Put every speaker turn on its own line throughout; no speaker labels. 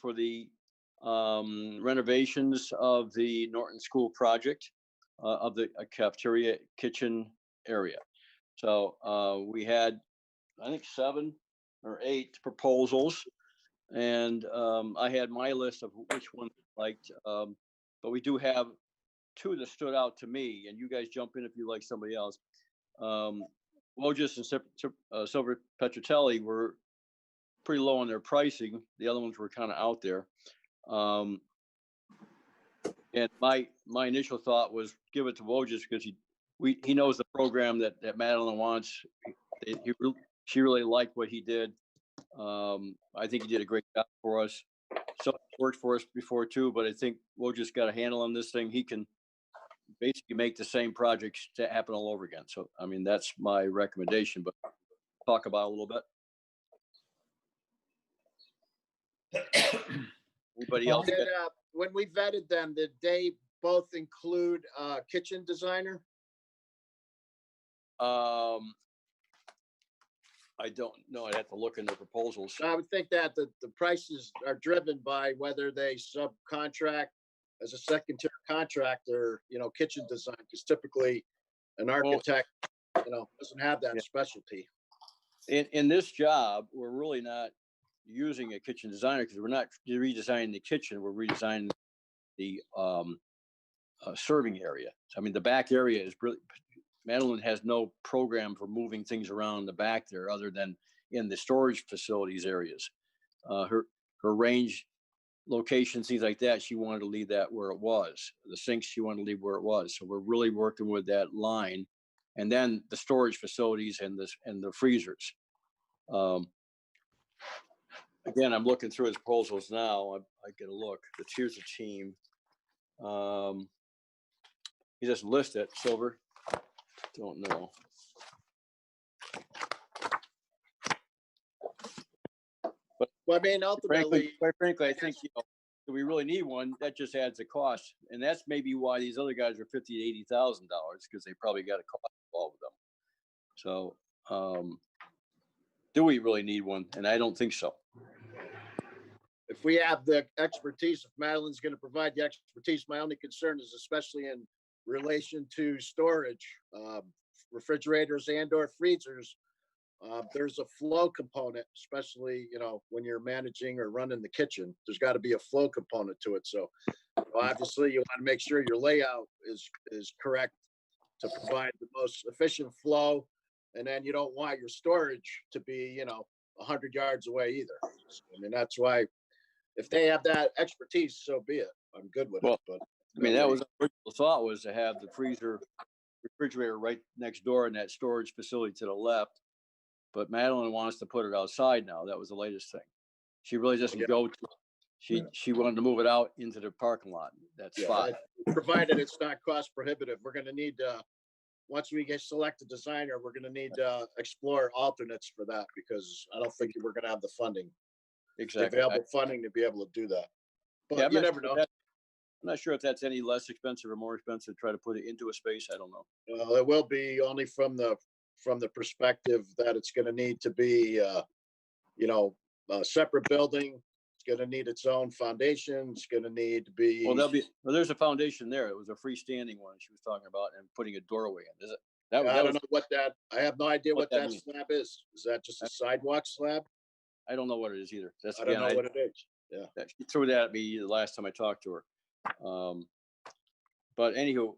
for the renovations of the Norton School project of the cafeteria kitchen area. So we had, I think, 7 or 8 proposals, and I had my list of which one I liked. But we do have 2 that stood out to me, and you guys jump in if you like somebody else. Logis and Silver Petrotelli were pretty low on their pricing. The other ones were kind of out there. And my initial thought was give it to Wojcik because he knows the program that Madeline wants. She really liked what he did. I think he did a great job for us. So worked for us before too, but I think Wojcik's got a handle on this thing. He can basically make the same projects to happen all over again. So I mean that's my recommendation. But talk about it a little bit. Anybody else?
When we vetted them, did they both include kitchen designer?
I don't know. I'd have to look in the proposals.
I would think that the prices are driven by whether they subcontract as a second-tier contractor, kitchen design, because typically an architect, doesn't have that specialty.
In this job, we're really not using a kitchen designer because we're not redesigning the kitchen. We're redesigning the serving area. I mean, the back area is really, Madeline has no program for moving things around the back there other than in the storage facilities areas. Her range location, things like that, she wanted to leave that where it was. The sinks, she wanted to leave where it was. So we're really working with that line. And then the storage facilities and the freezers. Again, I'm looking through his proposals now. I get a look. But here's the team. He doesn't list it. Silver. Don't know. But
well, I mean, ultimately,
quite frankly, I think do we really need one? That just adds a cost, and that's maybe why these other guys are $50,000 to $80,000 because they probably got a cost involved with them. So, do we really need one? And I don't think so.
If we have the expertise, if Madeline's going to provide the expertise, my only concern is especially in relation to storage, refrigerators and/or freezers. There's a flow component, especially when you're managing or running the kitchen. There's got to be a flow component to it. So obviously, you want to make sure your layout is correct to provide the most efficient flow, and then you don't want your storage to be 100 yards away either. So, I mean, that's why. If they have that expertise, so be it. I'm good with it. But
I mean, that was the original thought, was to have the refrigerator right next door in that storage facility to the left. But Madeline wants to put it outside now. That was the latest thing. She really doesn't go to it. She wanted to move it out into the parking lot. That's fine.
Provided it's not cost prohibitive. We're going to need once we select a designer, we're going to need to explore alternates for that because I don't think we're going to have the funding.
Exactly.
Available funding to be able to do that. But
yeah,
you never know.
I'm not sure if that's any less expensive or more expensive to try to put it into a space. I don't know.
Well, it will be only from the perspective that it's going to need to be, a separate building. It's going to need its own foundation. It's going to need to be.
Well, there's a foundation there. It was a freestanding one she was talking about, and putting a doorway in. Is it?
I don't know what that. I have no idea what that slab is. Is that just a sidewalk slab?
I don't know what it is either.
I don't know what it is. Yeah.
She threw that at me the last time I talked to her. But anywho,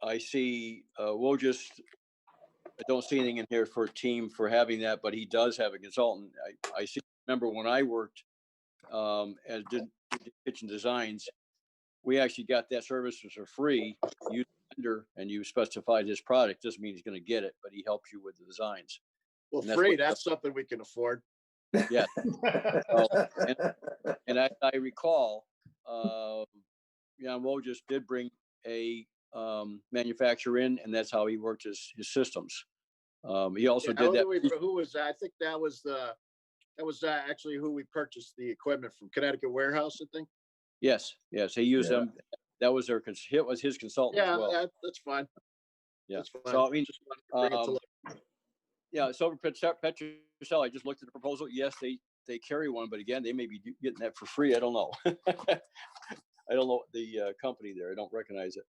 I see Wojcik. I don't see anything in here for a team for having that, but he does have a consultant. I remember when I worked as did kitchen designs, we actually got that service for free. You vendor and you specified his product. Doesn't mean he's going to get it, but he helps you with the designs.
Well, free, that's something we can afford.
Yeah. And I recall, Jan Wojcik did bring a manufacturer in, and that's how he worked his systems. He also did that.
Who was that? I think that was actually who we purchased the equipment from, Connecticut Warehouse, I think.
Yes. He used them. That was his consultant as well.
Yeah, that's fine.
Yeah.
That's fine.
So I mean, yeah. So Petrusel, I just looked at the proposal. Yes, they carry one, but again, they may be getting that for free. I don't know. I don't know the company there. I don't recognize it.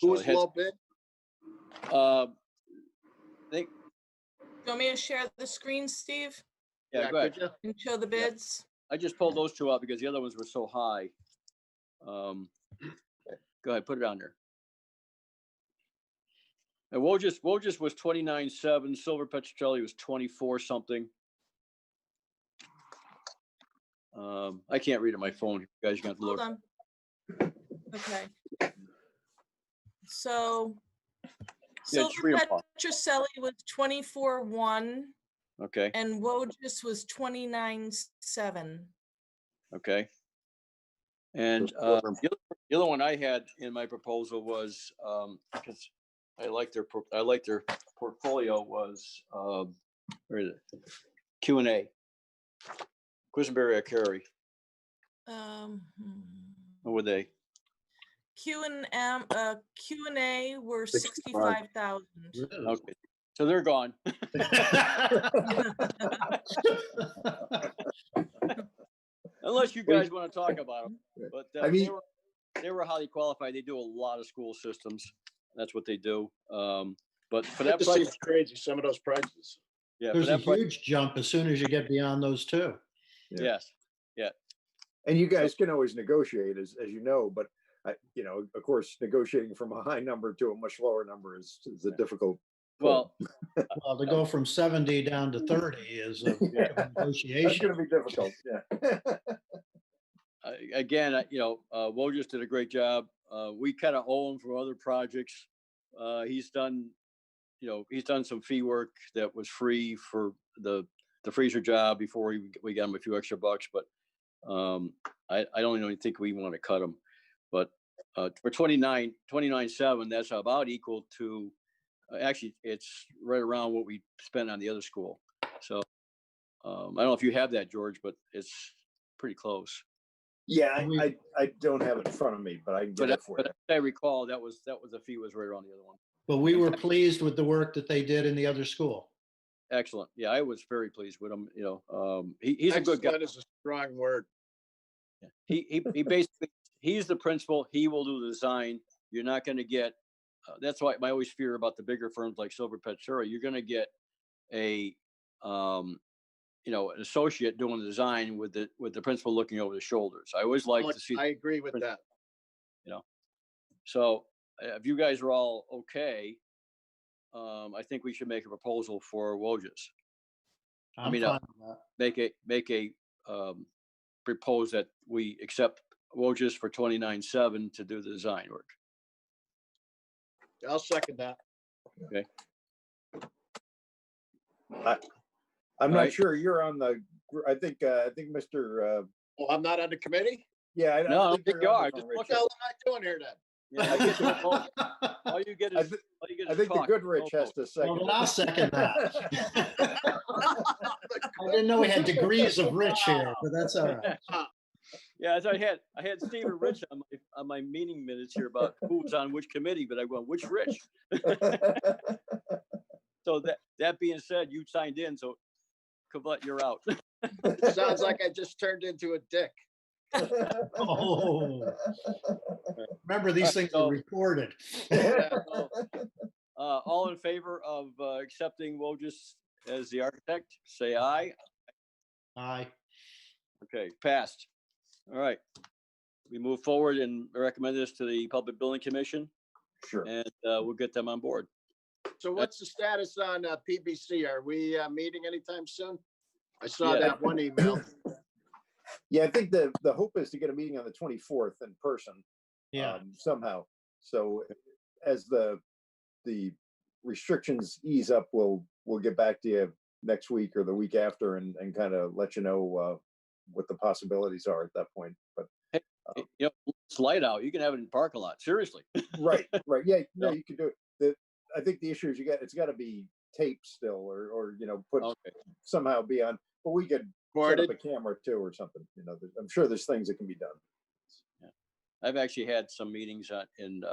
Who
So
was
it has-
low bid?
They,
Do you want me to share the screen, Steve,
yeah, go ahead.
could you?
and show the bids?
I just pulled those two out because the other ones were so high. Go ahead, put it on there. And Wojcicki was 29.7. Silver Petrocelli was 24 something. I can't read on my phone. You guys got to
Hold
look.
on. Okay. So
Yeah, just read
Silver
'em off.
Petrocelli was 24.1
Okay,
and Wojcicki was 29.7.
okay. And the other one I had in my proposal was because I like their portfolio was where is it? Q&A. Quisenberry or Carey. What were they?
Q&A were 65,000.
Okay, so they're gone. Unless you guys want to talk about them, but
I mean,
they were highly qualified. They do a lot of school systems. That's what they do. But for that
That
price,
seems crazy, some of those prices.
yeah, for
There's a
that price,
huge jump as soon as you get beyond those two.
yes,
and you guys can always negotiate, as you know, but of course, negotiating from a high number to a much lower number is a difficult.
well,
Well, to go from 70 down to 30 is a
Yeah. That's
negotiation.
going to be difficult. Yeah.
again, Wojcicki did a great job. We kind of owe him for other projects. He's done some fee work that was free for the freezer job before we got him a few extra bucks, but I don't even think we want to cut him. But for 29.7, that's about equal to, actually, it's right around what we spent on the other school. So I don't know if you have that, George, but it's pretty close.
Yeah, I don't have it in front of me, but I can get it for you.
But as I recall, that was the fee was right around the other one.
But we were pleased with the work that they did in the other school.
Excellent. Yeah, I was very pleased with him. He's a good guy.
Excellent is a strong word.
He basically, he's the principal. He will do the design. You're not going to get. That's why I always fear about the bigger firms like Silver Petrocelli. You're going to get an associate doing the design with the principal looking over the shoulders. I always like to see.
I agree with that.
So if you guys are all okay, I think we should make a proposal for Wojcicki.
I'm
mean,
fine with that.
Make a propose that we accept Wojcicki for 29.7 to do the design work.
I'll second that.
Okay.
I'm not
Right.
sure you're on the. I think Mr.
Oh, I'm not on the committee?
Yeah, I
No, I don't think
you're
you
on
are.
the
Just
phone,
look
What
Rich.
the hell am I doing here then?
Yeah, I get to all you get is
I think the
talk.
good Rich
No
has
vote.
to second.
Well, then I'll second that. I didn't know we had degrees of rich here, but that's all right.
Yeah, as I had Steve and Rich on my meeting minutes here about who was on which committee, but I went, which Rich? So that being said, you signed in, so Kavut, you're out.
Sounds like I just turned into a dick.
Oh, remember these things are recorded.
So, all in favor of accepting Wojcicki as the architect, say aye.
Aye.
Okay, passed. All right. We move forward and recommend this to the Public Building Commission,
Sure.
and we'll get them on board.
So what's the status on PBC? Are we meeting anytime soon? I saw
Yeah.
that one email.
Yeah, I think the hope is to get a meeting on the 24th in person.
Yeah.
Somehow. So as the restrictions ease up, we'll get back to you next week or the week after and kind of let you know what the possibilities are at that point. But
It's light out. You can have it in the parking lot. Seriously.
right. Yeah, no,
Yeah.
you can do it. I think the issue is it's got to be taped still or put
Okay.
somehow be on, but we could set
Recorded.
up a camera too or something. I'm sure there's things that can be done.
I've actually had some meetings in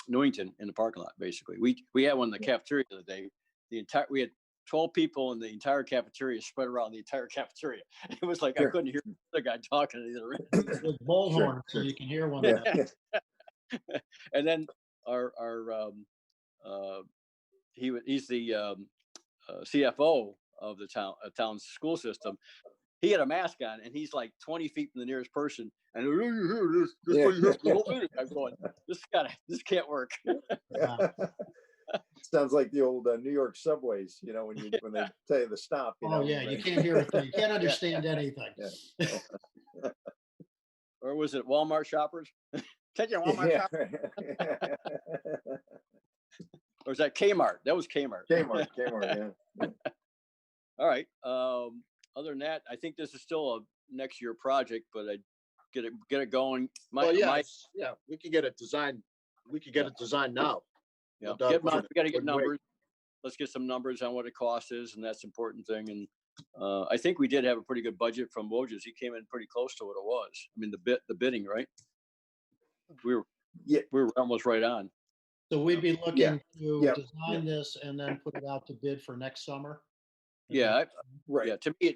Newington in the parking lot. Basically, we had one in the cafeteria the other day. We had 12 people in the entire cafeteria spread around the entire cafeteria. It was like I
Sure.
couldn't hear the guy talking at either end.
With bullhorn,
Sure,
so
sure.
you can hear one
Yeah,
another.
And then our he's the CFO of the town's school system. He had a mask on, and he's like 20 feet from the nearest person. And this
Yeah.
what you have the whole meeting. I'm going, this can't work.
Wow.
Sounds like the old New York subways, you know, when they tell you to stop, you
Oh,
know.
yeah, you
they-
can't hear a thing. You can't understand anything.
Yeah.
Or was it Walmart shoppers? Catch your Walmart
Yeah.
shopper. Or was that Kmart? That was Kmart.
Kmart, yeah.
All right. Other than that, I think this is still a next year project, but I get it going.
Well, yeah, we could get it designed. We could get it designed now.
Yeah,
No doubt about it.
we got to get
Wouldn't wait.
numbers. Let's get some numbers on what it cost is, and that's the important thing. And I think we did have a pretty good budget from Wojciech. He came in pretty close to what it was. I mean, the bidding, right? We were almost right on.
So we'd be looking
Yeah.
to
Yeah.
design this and then put it out to bid for next summer.
Yeah,
Right.
yeah.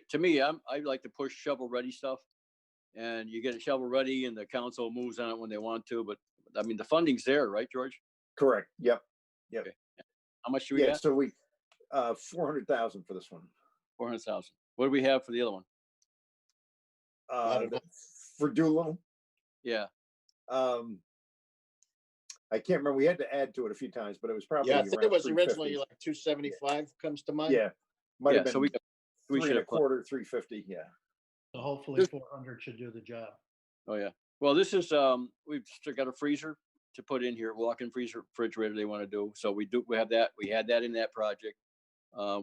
To me, I like to push shovel ready stuff, and you get it shovel ready, and the council moves on it when they want to. But I mean, the funding's there, right, George?
Correct. Yep.
How much do we
Yeah.
got?
So 400,000 for this one.
400,000. What do we have for the other one?
don't know.
For Doolittle,
Yeah,
I can't remember. We had to add to it a few times, but it was probably
Yeah, I think it
around
was
350.
originally like 275 comes to mind.
Yeah, might
yeah.
have been
So we
three
should
and a
have.
quarter, 350. Yeah.
So hopefully 400 should do the job.
Oh yeah. Well, this is we've still got a freezer to put in here, walk-in freezer, refrigerator they want to do. So we have that. We had that in that project.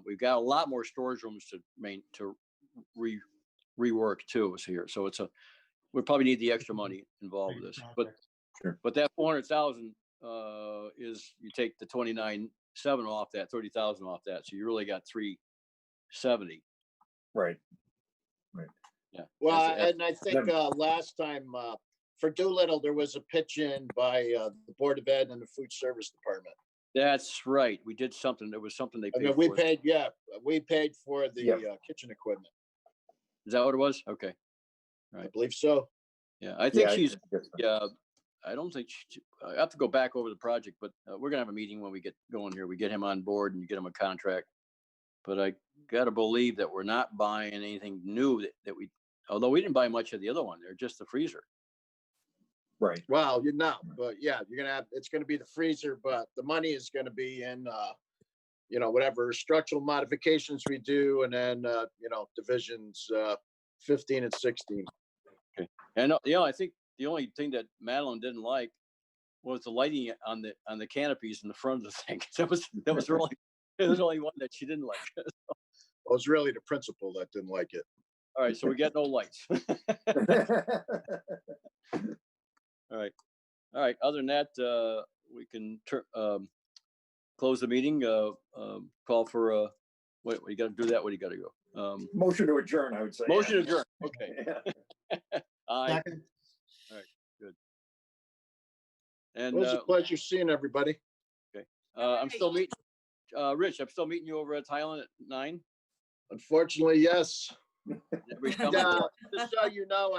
We've got a lot more storage rooms to rework too is here. So we probably need the extra money involved with this. But
Sure.
but that 400,000 is you take the 29.7 off that, 30,000 off that. So you really got 370.
Right.
Yeah.
Well,
That's-
and I think last time for Doolittle, there was a pitch in by the Board of Ed and the Food Service Department.
That's right. We did something. There was something they
I
paid
mean,
for.
we paid for the
Yep.
kitchen equipment.
Is that what it was? Okay.
I
Right.
believe so.
Yeah, I think
Yeah,
she's.
guess so.
Yeah, I don't think I have to go back over the project, but we're gonna have a meeting when we get going here. We get him on board and you get him a contract. But I gotta believe that we're not buying anything new that we, although we didn't buy much of the other one. They're just the freezer.
Right.
Well, but yeah, it's gonna be the freezer, but the money is gonna be in, whatever structural modifications we do, and then, divisions 15 and 16.
And I think the only thing that Madeline didn't like was the lighting on the canopies in the front of the thing. There's only one that she didn't like.
It was really the principal that didn't like it.
All right, so we got no lights. All right. Other than that, we can close the meeting. Call for what you got to do that. What do you got to go?
Motion to adjourn, I would say.
Motion adjourned. Okay.
Yeah.
Aye.
Second.
Good.
It
And
was a pleasure seeing everybody.
I'm still meeting. Rich, I'm still meeting you over at Highland at 9.
Unfortunately, yes.
Everybody's
And,
coming?
just so you know,